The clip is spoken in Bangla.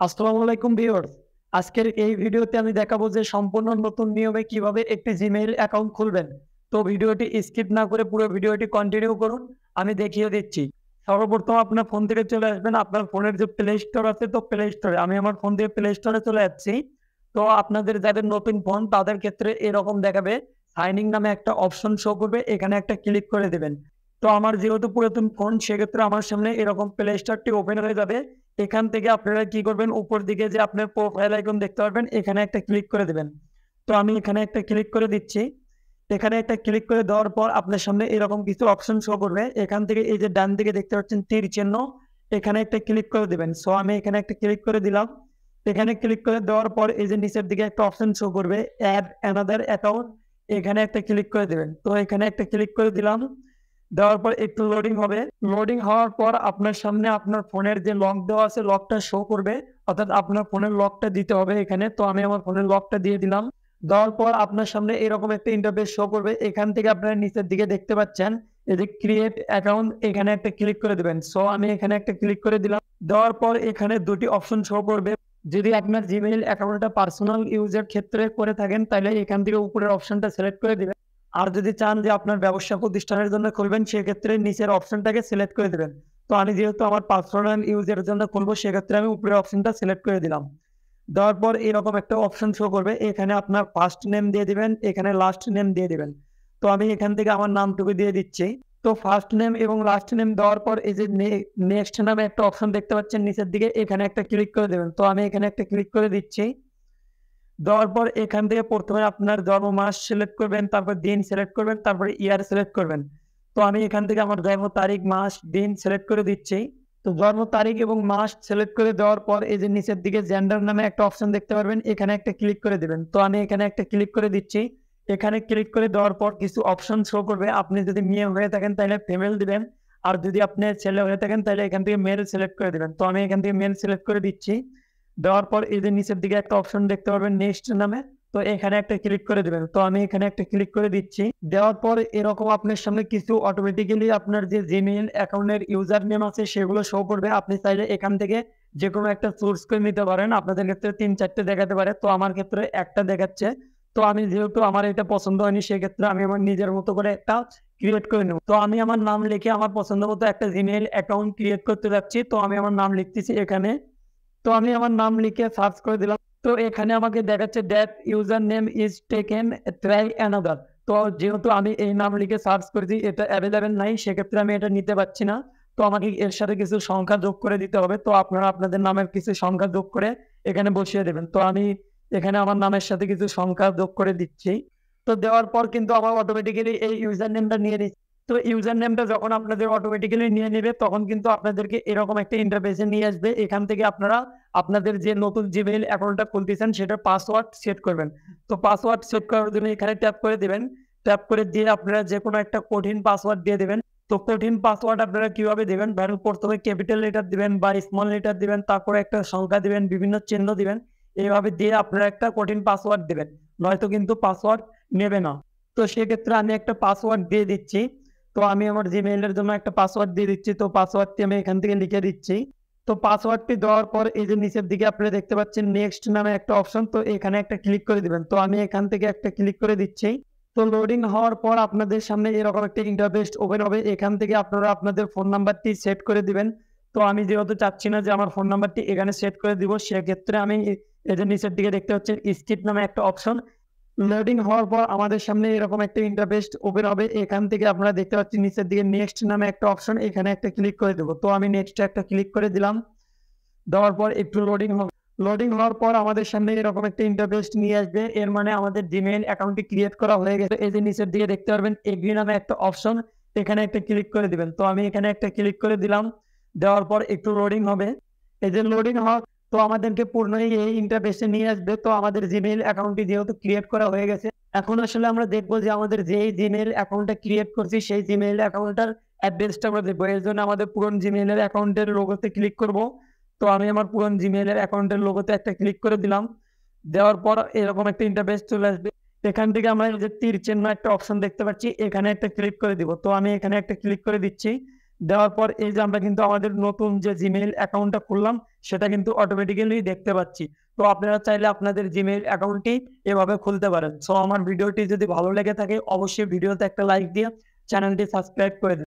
আসসালামু আলাইকুম ভিউয়ার্স। আজকের এই ভিডিওতে আমি দেখাবো যে সম্পূর্ণ নতুন নিয়মে কিভাবে একটি জিমেইল অ্যাকাউন্ট খুলবেন। তো ভিডিওটি স্কিপ না করে পুরো ভিডিওটি কন্টিনিউ করুন। আমি দেখিয়ে দিচ্ছি। সর্বপ্রথম আপনার ফোন থেকে চলে আসবেন আপনার ফোনের যে প্লে স্টোর আছে তো প্লে স্টোরে। আমি আমার ফোন থেকে প্লে স্টোরে চলে যাচ্ছি। তো আপনাদের যাদের নতুন ফোন তাদের ক্ষেত্রে এরকম দেখাবে সাইন ইন নামে একটা অপশন শো করবে। এখানে একটা ক্লিক করে দেবেন। তো আমার যেহেতু পুরাতন ফোন সেক্ষেত্রে আমার সামনে এরকম প্লে স্টোরটি ওপেন হয়ে যাবে। এখান থেকে আপনারা কি করবেন, উপর দিকে যে আপনার প্রোফাইল আইকন দেখতে পারবেন এখানে একটা ক্লিক করে দেবেন। তো আমি এখানে একটা ক্লিক করে দিচ্ছি। এখানে একটা ক্লিক করে দেওয়ার পর আপনার সামনে এরকম কিছু অপশন শো করবে। এখান থেকে এই যে ডান দিকে দেখতে পাচ্ছেন তীর চিহ্ন, এখানে একটা ক্লিক করে দেবেন। সো আমি এখানে একটা ক্লিক করে দিলাম। এখানে ক্লিক করে দেওয়ার পর এই যে নিচের দিকে একটা অপশন শো করবে অ্যাড অ্যানাদার অ্যাকাউন্ট, এখানে একটা ক্লিক করে দেবেন। তো এখানে একটা ক্লিক করে দিলাম। দেওয়ার পর একটু লোডিং হবে। লোডিং হওয়ার পর আপনার সামনে আপনার ফোনের যে লক দেওয়া আছে লকটা শো করবে, অর্থাৎ আপনার ফোনের লকটা দিতে হবে এখানে। তো আমি আমার ফোনের লকটা দিয়ে দিলাম। দেওয়ার পর আপনার সামনে এরকম একটা ইন্টারফেস শো করবে। এখান থেকে আপনারা নিচের দিকে দেখতে পাচ্ছেন এই যে ক্রিয়েট অ্যাকাউন্ট, এখানে একটা ক্লিক করে দেবেন। সো আমি এখানে একটা ক্লিক করে দিলাম। দেওয়ার পর এখানে দুটি অপশন শো করবে। যদি আপনার জিমেইল অ্যাকাউন্টটা পার্সোনাল ইউজের ক্ষেত্রে করে থাকেন তাহলে এখান থেকে উপরের অপশনটা সিলেক্ট করে দিবেন। আর যদি চান যে আপনার ব্যবসা প্রতিষ্ঠানের জন্য খুলবেন সেক্ষেত্রে নিচের অপশনটাকে সিলেক্ট করে দেবেন। তো আমি যেহেতু আমার পার্সোনাল ইউজের জন্য খুলবো সেক্ষেত্রে আমি উপরের অপশনটা সিলেক্ট করে দিলাম। দেওয়ার পর এরকম একটা অপশন শো করবে। এখানে আপনার ফার্স্ট নেম দিয়ে দিবেন, এখানে লাস্ট নেম দিয়ে দিবেন। তো আমি এখান থেকে আমার নামটুকু দিয়ে দিচ্ছি। তো ফার্স্ট নেম এবং লাস্ট নেম দেওয়ার পর এই যে নেক্সট নামে একটা অপশন দেখতে পাচ্ছেন নিচের দিকে, এখানে একটা ক্লিক করে দেবেন। তো আমি এখানে একটা ক্লিক করে দিচ্ছি। দেওয়ার পর এখান থেকে প্রথমে আপনার জন্ম মাস সিলেক্ট করবেন, তারপর দিন সিলেক্ট করবেন, তারপরে ইয়ার সিলেক্ট করবেন। তো আমি এখান থেকে আমার জন্ম তারিখ, মাস, দিন সিলেক্ট করে দিচ্ছি। তো জন্ম তারিখ এবং মাস সিলেক্ট করে দেওয়ার পর এই যে নিচের দিকে জেন্ডার নামে একটা অপশন দেখতে পারবেন, এখানে একটা ক্লিক করে দেবেন। তো আমি এখানে একটা ক্লিক করে দিচ্ছি। এখানে ক্লিক করে দেওয়ার পর কিছু অপশন শো করবে। আপনি যদি মেয়ে হয়ে থাকেন তাহলে ফিমেল দিবেন, আর যদি আপনি ছেলে হয়ে থাকেন তাহলে এখান থেকে মেল সিলেক্ট করে দেবেন। তো আমি এখান থেকে মেল সিলেক্ট করে দিচ্ছি। দেওয়ার পর এই যে নিচের দিকে একটা অপশন দেখতে পারবেন নেক্সট নামে, তো এখানে একটা ক্লিক করে দেবেন। তো আমি এখানে একটা ক্লিক করে দিচ্ছি। দেওয়ার পর এরকম আপনার সামনে কিছু অটোমেটিক্যালি আপনার যে জিমেইল অ্যাকাউন্টের ইউজার নেম আছে সেগুলো শো করবে। আপনি চাইলে এখান থেকে যে কোনো একটা চুজ করে নিতে পারেন। আপনাদের ক্ষেত্রে ৩-৪টে দেখাতে পারে, তো আমার ক্ষেত্রে একটা দেখাচ্ছে। তো আমি যেহেতু আমার এটা পছন্দ হয়নি সেক্ষেত্রে আমি আমার নিজের মতো করে একটা ক্রিয়েট করে নেব। তো আমি আমার নাম লিখে আমার পছন্দ মতো একটা জিমেইল অ্যাকাউন্ট ক্রিয়েট করতে যাচ্ছি। তো আমি আমার নাম লিখতেছি এখানে। তো আমি আমার নাম লিখে সার্চ করে দিলাম। তো এখানে আমাকে দেখাচ্ছে that user name is taken try another. তো যেহেতু আমি এই নাম লিখে সার্চ করেছি এটা অ্যাভেলেবেল নাই সেক্ষেত্রে আমি এটা নিতে পারছি না। তো আমাকে এর সাথে কিছু সংখ্যা যোগ করে দিতে হবে। তো আপনারা আপনাদের নামের কিছু সংখ্যা যোগ করে এখানে বসিয়ে দেবেন। তো আমি এখানে আমার নামের সাথে কিছু সংখ্যা যোগ করে দিচ্ছি। তো দেওয়ার পর কিন্তু আমার অটোমেটিক্যালি এই ইউজার নেমটা নিয়ে নিচ্ছে। তো ইউজার নেমটা যখন আপনাদের অটোমেটিক্যালি নিয়ে নেবে তখন কিন্তু আপনাদেরকে এরকম একটা ইন্টারফেসে নিয়ে আসবে। এখান থেকে আপনারা আপনাদের যে নতুন জিমেইল অ্যাকাউন্টটা খুলতেছেন সেটার পাসওয়ার্ড সেট করবেন। তো পাসওয়ার্ড সেট করার জন্য এখানে ট্যাপ করে দিবেন। ট্যাপ করে দিয়ে আপনারা যে কোনো একটা কঠিন পাসওয়ার্ড দিয়ে দেবেন। তো কঠিন পাসওয়ার্ড আপনারা কিভাবে দিবেন, ধরেন প্রথমে ক্যাপিটাল লেটার দিবেন বা স্মল লেটার দিবেন, তারপরে একটা সংখ্যা দিবেন, বিভিন্ন চিহ্ন দিবেন। এইভাবে দিয়ে আপনারা একটা কঠিন পাসওয়ার্ড দিবেন, নয়তো কিন্তু পাসওয়ার্ড নেবে না। তো সেক্ষেত্রে আমি একটা পাসওয়ার্ড দিয়ে দিচ্ছি। তো আমি আমার জিমেইলের জন্য একটা পাসওয়ার্ড দিয়ে দিচ্ছি। তো পাসওয়ার্ডটি আমি এখান থেকে লিখে দিচ্ছি। তো পাসওয়ার্ডটি দেওয়ার পর এই যে নিচের দিকে আপনারা দেখতে পাচ্ছেন নেক্সট নামে একটা অপশন, তো এখানে একটা ক্লিক করে দিবেন। তো আমি এখান থেকে একটা ক্লিক করে দিচ্ছি। তো লোডিং হওয়ার পর আপনাদের সামনে এরকম একটা ইন্টারফেস ওপেন হবে। এখান থেকে আপনারা আপনাদের ফোন নাম্বারটি সেট করে দিবেন। তো আমি যেহেতু চাচ্ছি না যে আমার ফোন নাম্বারটি এখানে সেট করে দিব সেক্ষেত্রে আমি এই যে নিচের দিকে দেখতে পাচ্ছেন স্কিপ নামে একটা অপশন। লোডিং হওয়ার পর আমাদের সামনে এরকম একটা ইন্টারফেস ওপেন হবে। এখান থেকে আপনারা দেখতে পাচ্ছেন নিচের দিকে নেক্সট নামে একটা অপশন, এখানে একটা ক্লিক করে দেবো। তো আমি নেক্সট একটা ক্লিক করে দিলাম। দেওয়ার পর একটু লোডিং হবে। লোডিং হওয়ার পর আমাদের সামনে এরকম একটা ইন্টারফেস নিয়ে আসবে। এর মানে আমাদের জিমেইল অ্যাকাউন্টটি ক্রিয়েট করা হয়ে গেছে। এই যে নিচের দিকে দেখতে পারবেন এগ্রি নামে একটা অপশন, এখানে একটা ক্লিক করে দিবেন। তো আমি এখানে একটা ক্লিক করে দিলাম। দেওয়ার পর একটু লোডিং হবে। এই যে লোডিং হওয়া, তো আমাদেরকে পূর্ণ এই ইন্টারফেসে নিয়ে আসবে। তো আমাদের জিমেইল অ্যাকাউন্টটি যেহেতু ক্রিয়েট করা হয়ে গেছে, এখন আসলে আমরা দেখবো যে আমাদের যেই জিমেইল অ্যাকাউন্টটা ক্রিয়েট করছি সেই জিমেইল অ্যাকাউন্টটার অ্যাড্রেসটা আমরা দেখবো। এর জন্য আমাদের পুরনো জিমেইলের অ্যাকাউন্টের লোগোতে ক্লিক করব। তো আমি আমার পুরনো জিমেইলের অ্যাকাউন্টের লোগোতে একটা ক্লিক করে দিলাম। দেওয়ার পর এরকম একটা ইন্টারফেস চলে আসবে। এখান থেকে আমরা এই যে তীর চিহ্ন একটা অপশন দেখতে পাচ্ছি, এখানে একটা ক্লিক করে দিব। তো আমি এখানে একটা ক্লিক করে দিচ্ছি। দেওয়ার পর এই যে আমরা কিন্তু আমাদের নতুন যে জিমেইল অ্যাকাউন্টটা খুললাম সেটা কিন্তু অটোমেটিক্যালি দেখতে পাচ্ছি। তো আপনারা চাইলে আপনাদের জিমেইল অ্যাকাউন্টটি এভাবে খুলতে পারেন। সো আমার ভিডিওটি যদি ভালো লেগে থাকে অবশ্যই ভিডিওতে একটা লাইক দিয়ে চ্যানেলটি সাবস্ক্রাইব করে দিন।